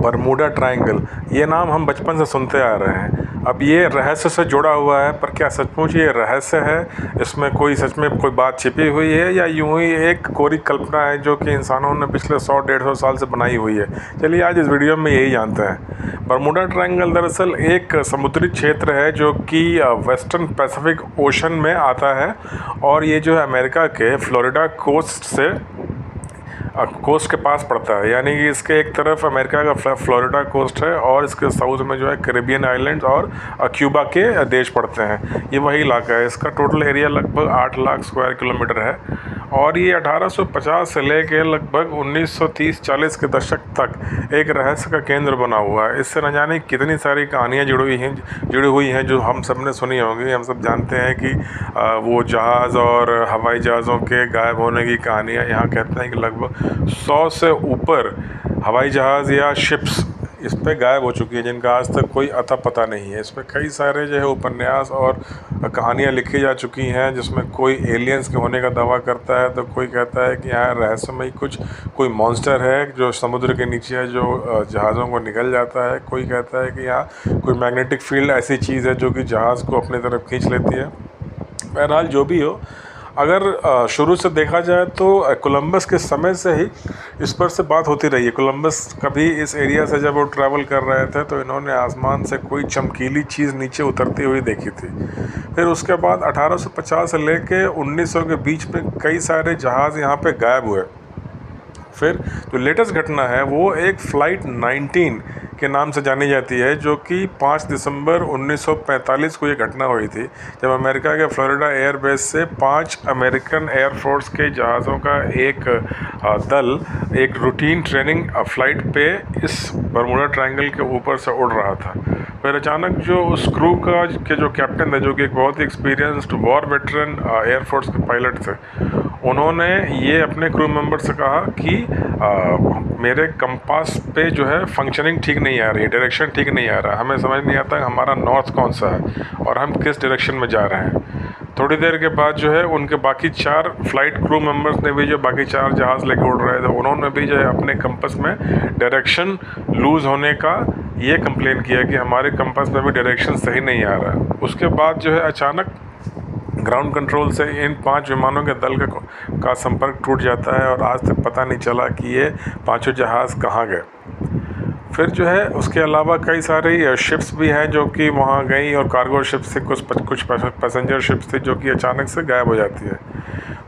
Bermuda triangle, ये नाम हम बचपन से सुनते आ रहे हैं। अब ये रहस्य से जुड़ा हुआ है, पर क्या सचमुच ये रहस्य है? इसमें कोई सच में कोई बात छिपी हुई है, या यूं ही एक कोरी कल्पना है जो कि इंसानों ने पिछले 100-150 साल से बनाई हुई है? चलिए आज इस वीडियो में यही जानते हैं। बरमूडा ट्रायंगल दरअसल एक समुद्री क्षेत्र है जो कि वेस्टर्न पैसिफिक ओशन में आता है, और ये जो है अमेरिका के फ्लोरिडा कोस्ट के पास पड़ता है। यानी कि इसके एक तरफ अमेरिका का फ्लोरिडा कोस्ट है और इसके साउथ में जो है कैरिबियन आइलैंड्स और क्यूबा के देश पड़ते हैं। ये वही इलाका है। इसका टोटल एरिया लगभग 8 लाख स्क्वायर किलोमीटर है, और ये 1850 से लेके लगभग 1930-40 के दशक तक एक रहस्य का केंद्र बना हुआ है। इससे न जाने कितनी सारी कहानियाँ जुड़ी हुई हैं जो हम सब ने सुनी होंगी। हम सब जानते हैं कि वो जहाज़ और हवाई जहाज़ों के गायब होने की कहानियाँ। यहाँ कहते हैं कि लगभग 100 से ऊपर हवाई जहाज़ या शिप्स इस पे गायब हो चुकी है, जिनका आज तक कोई अता पता नहीं है। इस पर कई सारे जो है उपन्यास और कहानियाँ लिखी जा चुकी हैं, जिसमें कोई एलियंस के होने का दावा करता है, तो कोई कहता है कि यहाँ रहस्यमय कोई मॉन्स्टर है जो समुद्र के नीचे है, जो जहाज़ों को निगल जाता है। कोई कहता है कि यहाँ कोई मैग्नेटिक फील्ड ऐसी चीज़ है जो कि जहाज़ को अपनी तरफ खींच लेती है। बहरहाल जो भी हो, अगर शुरू से देखा जाए तो कोलंबस के समय से ही इस पर से बात होती रही है। कोलंबस कभी इस एरिया से जब वो ट्रैवल कर रहे थे तो इन्होंने आसमान से कोई चमकीली चीज़ नीचे उतरती हुई देखी थी। फिर उसके बाद 1850 से लेके 1900 के बीच में कई सारे जहाज़ यहाँ पे गायब हुए। फिर जो लेटेस्ट घटना है वो एक फ़्लाइट 19 के नाम से जानी जाती है, जो कि 5 दिसंबर 1945 को ये घटना हुई थी, जब अमेरिका के फ्लोरिडा एयरबेस से 5 अमेरिकन एयरफोर्स के जहाज़ों का एक दल एक रूटीन ट्रेनिंग फ़्लाइट पे इस बरमूडा ट्रायंगल के ऊपर से उड़ रहा था। फिर अचानक जो उस क्रू के जो कैप्टन थे, जो कि एक बहुत ही एक्सपीरियंस्ड वॉर वेटरन एयरफोर्स के पायलट थे, उन्होंने ये अपने क्रू मेंबर से कहा कि मेरे कंपास पे जो है फंक्शनिंग ठीक नहीं आ रही है, डायरेक्शन ठीक नहीं आ रहा, हमें समझ नहीं आता हमारा नॉर्थ कौन सा है और हम किस डायरेक्शन में जा रहे हैं। थोड़ी देर के बाद जो है उनके बाकी 4 फ्लाइट क्रू मेंबर्स ने भी, जो बाकी 4 जहाज़ लेके उड़ रहे थे, उन्होंने भी जो है अपने कंपास में डायरेक्शन लूज़ होने का ये कंप्लेन किया कि हमारे कंपास में भी डायरेक्शन सही नहीं आ रहा है। उसके बाद जो है अचानक ग्राउंड कंट्रोल से इन 5 विमानों के दल का संपर्क टूट जाता है, और आज तक पता नहीं चला कि ये 5 जहाज़ कहाँ गए। फिर जो है उसके अलावा कई सारी शिप्स भी हैं जो कि वहाँ गई, और कार्गो शिप्स थी, कुछ पैसेंजर शिप्स थी जो कि अचानक से गायब हो जाती है।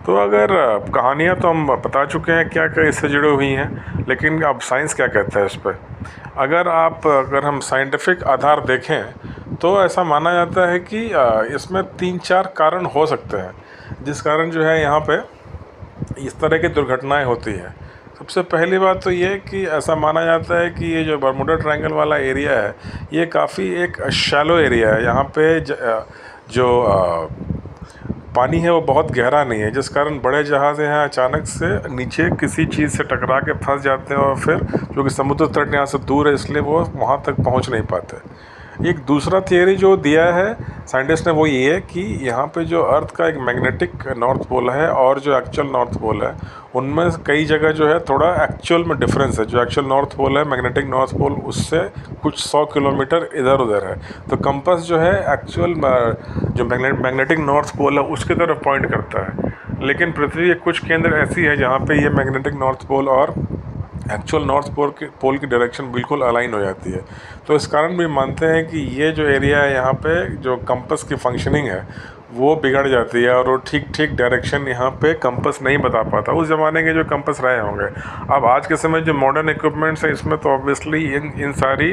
तो अगर कहानियाँ तो हम बता चुके हैं क्या क्या इससे जुड़ी हुई हैं, लेकिन अब साइंस क्या कहता है इस पर। अगर हम साइंटिफिक आधार देखें तो ऐसा माना जाता है कि इसमें 3-4 कारण हो सकते हैं, जिस कारण जो है यहाँ पे इस तरह की दुर्घटनाएं होती हैं। सबसे पहली बात तो ये कि ऐसा माना जाता है कि ये जो बरमूडा ट्रायंगल वाला एरिया है, ये काफ़ी एक शैलो एरिया है। यहाँ पे जो पानी है वो बहुत गहरा नहीं है, जिस कारण बड़े जहाज़ यहाँ अचानक से नीचे किसी चीज़ से टकरा के फंस जाते हैं, और फिर जो कि समुद्र तट यहाँ से दूर है इसलिए वो वहाँ तक पहुँच नहीं पाते। एक दूसरा थियरी जो दिया है साइंटिस्ट ने वो ये है कि यहाँ पे जो अर्थ का एक मैग्नेटिक नॉर्थ पोल है और जो एक्चुअल नॉर्थ पोल है, उनमें कई जगह जो है थोड़ा एक्चुअल में डिफरेंस है। जो एक्चुअल नॉर्थ पोल है, मैग्नेटिक नॉर्थ पोल, उससे कुछ 100 किलोमीटर इधर उधर है। तो कंपास जो है एक्चुअल जो मैग्नेटिक नॉर्थ पोल है उसकी तरफ पॉइंट करता है, लेकिन पृथ्वी के कुछ केंद्र ऐसी है जहाँ पे ये मैग्नेटिक नॉर्थ पोल और एक्चुअल नॉर्थ पोल की डायरेक्शन बिल्कुल अलाइन हो जाती है। तो इस कारण भी मानते हैं कि ये जो एरिया है यहाँ पे जो कंपास की फंक्शनिंग है वो बिगड़ जाती है, और वो ठीक डायरेक्शन यहाँ पे कंपास नहीं बता पाता। उस ज़माने के जो कंपास रहे होंगे। अब आज के समय जो मॉडर्न इक्विपमेंट्स हैं इसमें तो ऑब्वियसली इन सारी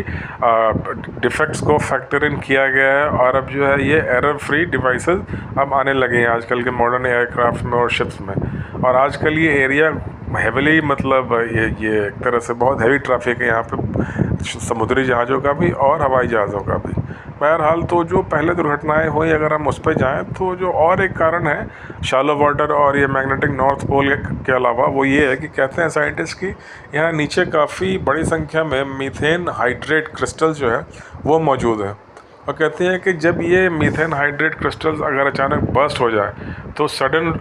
डिफेक्ट्स को फैक्टर इन किया गया है, और अब जो है ये एरर फ्री डिवाइसेस अब आने लगे हैं आजकल के मॉडर्न एयरक्राफ्ट में और शिप्स में। और आजकल ये एरिया हेविली, मतलब ये एक तरह से बहुत हैवी ट्रैफिक है यहाँ पे, समुद्री जहाज़ों का भी और हवाई जहाज़ों का भी। बहरहाल तो जो पहले दुर्घटनाएं हुई, अगर हम उस पर जाएँ तो जो और एक कारण है शैलो वाटर और ये मैग्नेटिक नॉर्थ पोल के अलावा, वो ये है कि कहते हैं साइंटिस्ट कि यहाँ नीचे काफ़ी बड़ी संख्या में मीथेन हाइड्रेट क्रिस्टल जो है वो मौजूद है। और कहते हैं कि जब ये मीथेन हाइड्रेट क्रिस्टल्स अगर अचानक बर्स्ट हो जाए तो सडन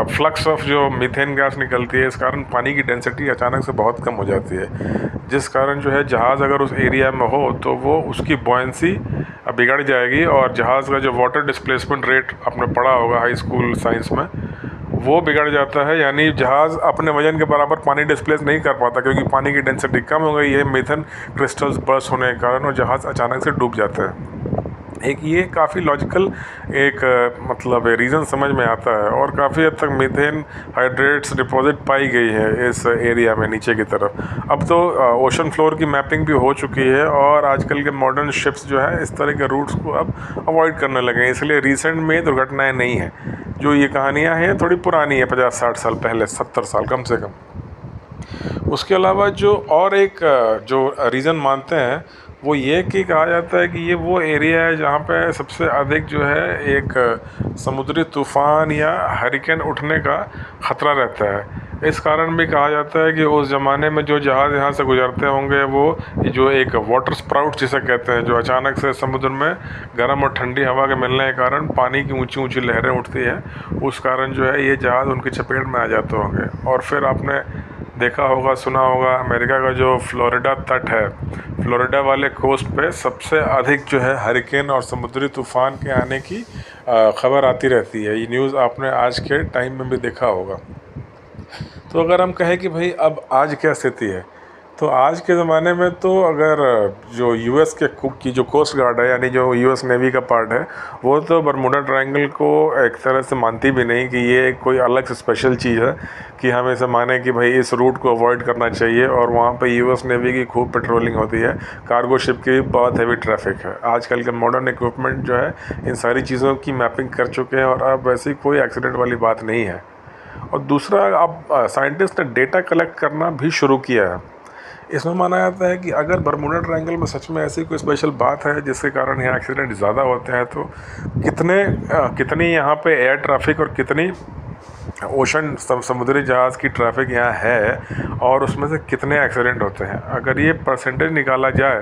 फ्लक्स ऑफ जो मीथेन गैस निकलती है, इस कारण पानी की डेंसिटी अचानक से बहुत कम हो जाती है, जिस कारण जो है जहाज़ अगर उस एरिया में हो तो वो उसकी बॉयंसी बिगड़ जाएगी और जहाज़ का जो वाटर डिस्प्लेसमेंट रेट आपने पढ़ा होगा हाई स्कूल साइंस में, वो बिगड़ जाता है। यानी जहाज़ अपने वजन के बराबर पानी डिस्प्लेस नहीं कर पाता क्योंकि पानी की डेंसिटी कम हो गई है मीथेन क्रिस्टल्स बर्स्ट होने के कारण, और जहाज़ अचानक से डूब जाता है। एक ये काफ़ी लॉजिकल एक मतलब रीज़न समझ में आता है, और काफ़ी हद तक मीथेन हाइड्रेट्स डिपॉजिट पाई गई है इस एरिया में नीचे की तरफ। अब तो ओशन फ्लोर की मैपिंग भी हो चुकी है और आजकल के मॉडर्न शिप्स जो है इस तरह के रूट्स को अब अवॉइड करने लगे हैं, इसलिए रिसेंट में दुर्घटनाएं नहीं हैं। जो ये कहानियाँ हैं थोड़ी पुरानी है, 50-60 साल पहले, 70 साल कम से कम। उसके अलावा जो और एक जो रीज़न मानते हैं वो ये कि कहा जाता है कि ये वो एरिया है जहाँ पे सबसे अधिक जो है एक समुद्री तूफ़ान या हरिकेन उठने का ख़तरा रहता है। इस कारण भी कहा जाता है कि उस ज़माने में जो जहाज़ यहाँ से गुजरते होंगे वो जो एक वाटर स्प्राउट जिसे कहते हैं, जो अचानक से समुद्र में गर्म और ठंडी हवा के मिलने के कारण पानी की ऊंची ऊंची लहरें उठती हैं, उस कारण जो है ये जहाज़ उनकी चपेट में आ जाते होंगे। और फिर आपने देखा होगा, सुना होगा, अमेरिका का जो फ्लोरिडा तट है, फ्लोरिडा वाले कोस्ट पे सबसे अधिक जो है हरिकेन और समुद्री तूफ़ान के आने की ख़बर आती रहती है। ये न्यूज़ आपने आज के टाइम में भी देखा होगा। तो अगर हम कहें कि भाई अब आज क्या स्थिति है, तो आज के ज़माने में तो अगर जो यूएस की जो कोस्ट गार्ड है, यानी जो यूएस नेवी का पार्ट है, वो तो बरमूडा ट्रायंगल को एक तरह से मानती भी नहीं कि ये कोई अलग से स्पेशल चीज़ है कि हम ऐसे माने कि भाई इस रूट को अवॉइड करना चाहिए। और वहाँ पे यूएस नेवी की खूब पेट्रोलिंग होती है, कार्गो शिप की भी बहुत हैवी ट्रैफिक है। आजकल के मॉडर्न इक्विपमेंट जो है इन सारी चीज़ों की मैपिंग कर चुके हैं और अब वैसी कोई एक्सीडेंट वाली बात नहीं है। और दूसरा, अब साइंटिस्ट ने डेटा कलेक्ट करना भी शुरू किया है। इसमें माना जाता है कि अगर बरमूडा ट्रायंगल में सच में ऐसी कोई स्पेशल बात है जिसके कारण यहाँ एक्सीडेंट ज़्यादा होते हैं, तो कितनी यहाँ पे एयर ट्रैफिक और कितनी ओशन समुद्री जहाज़ की ट्रैफिक यहाँ है और उसमें से कितने एक्सीडेंट होते हैं, अगर ये परसेंटेज निकाला जाए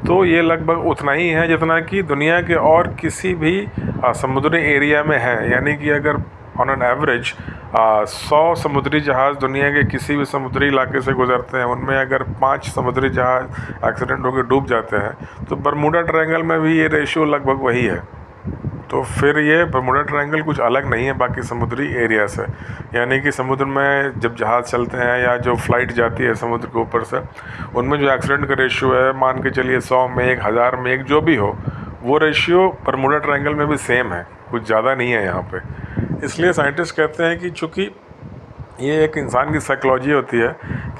तो ये लगभग उतना ही है जितना कि दुनिया के और किसी भी समुद्री एरिया में है। यानी कि अगर ऑन एन एवरेज 100 समुद्री जहाज़ दुनिया के किसी भी समुद्री इलाके से गुजरते हैं, उनमें अगर 5 समुद्री जहाज़ एक्सीडेंट होकर डूब जाते हैं, तो बरमूडा ट्रायंगल में भी ये रेशियो लगभग वही है। तो फिर ये बरमूडा ट्रायंगल कुछ अलग नहीं है बाकी समुद्री एरिया से। यानी कि समुद्र में जब जहाज़ चलते हैं या जो फ़्लाइट जाती है समुद्र के ऊपर से, उनमें जो एक्सीडेंट का रेशियो है, मान के चलिए 100 में 1, 1000 में 1, जो भी हो, वो रेशियो बरमूडा ट्रायंगल में भी सेम है, कुछ ज़्यादा नहीं है यहाँ पे। इसलिए साइंटिस्ट कहते हैं कि चूँकि ये एक इंसान की साइकोलॉजी होती है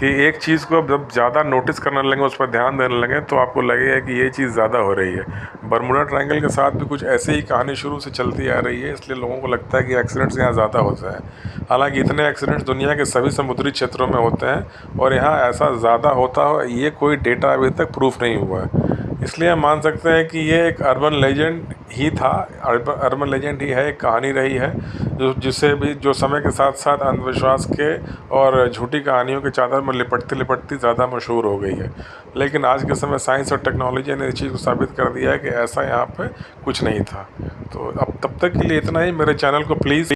कि एक चीज़ को जब ज़्यादा नोटिस करने लगें, उस पर ध्यान देने लगें, तो आपको लगेगा कि ये चीज़ ज़्यादा हो रही है। बरमूडा ट्रायंगल के साथ भी कुछ ऐसे ही कहानी शुरू से चलती आ रही है, इसलिए लोगों को लगता है कि एक्सीडेंट्स यहाँ ज़्यादा होते हैं। हालांकि इतने एक्सीडेंट्स दुनिया के सभी समुद्री क्षेत्रों में होते हैं और यहाँ ऐसा ज़्यादा होता हो ये कोई डेटा अभी तक प्रूफ नहीं हुआ है। इसलिए हम मान सकते हैं कि ये एक अर्बन लेजेंड ही था, अर्बन लेजेंड ही है, एक कहानी रही है जो समय के साथ साथ अंधविश्वास के और झूठी कहानियों के चादर में लिपटती लिपटती ज़्यादा मशहूर हो गई है। लेकिन आज के समय साइंस और टेक्नोलॉजी ने इस चीज़ को साबित कर दिया है कि ऐसा यहाँ पे कुछ नहीं था। तो अब तब तक के लिए इतना ही। मेरे चैनल को प्लीज़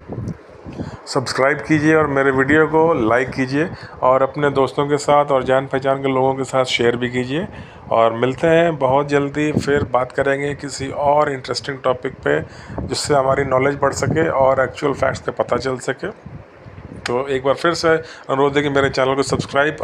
सब्सक्राइब कीजिए और मेरे वीडियो को लाइक कीजिए और अपने दोस्तों के साथ और जान पहचान के लोगों के साथ शेयर भी कीजिए। और मिलते हैं बहुत जल्दी, फिर बात करेंगे किसी और इंटरेस्टिंग टॉपिक पे जिससे हमारी नॉलेज बढ़ सके और एक्चुअल फैक्ट्स का पता चल सके। तो एक बार फिर से अनुरोध है कि मेरे चैनल को सब्सक्राइब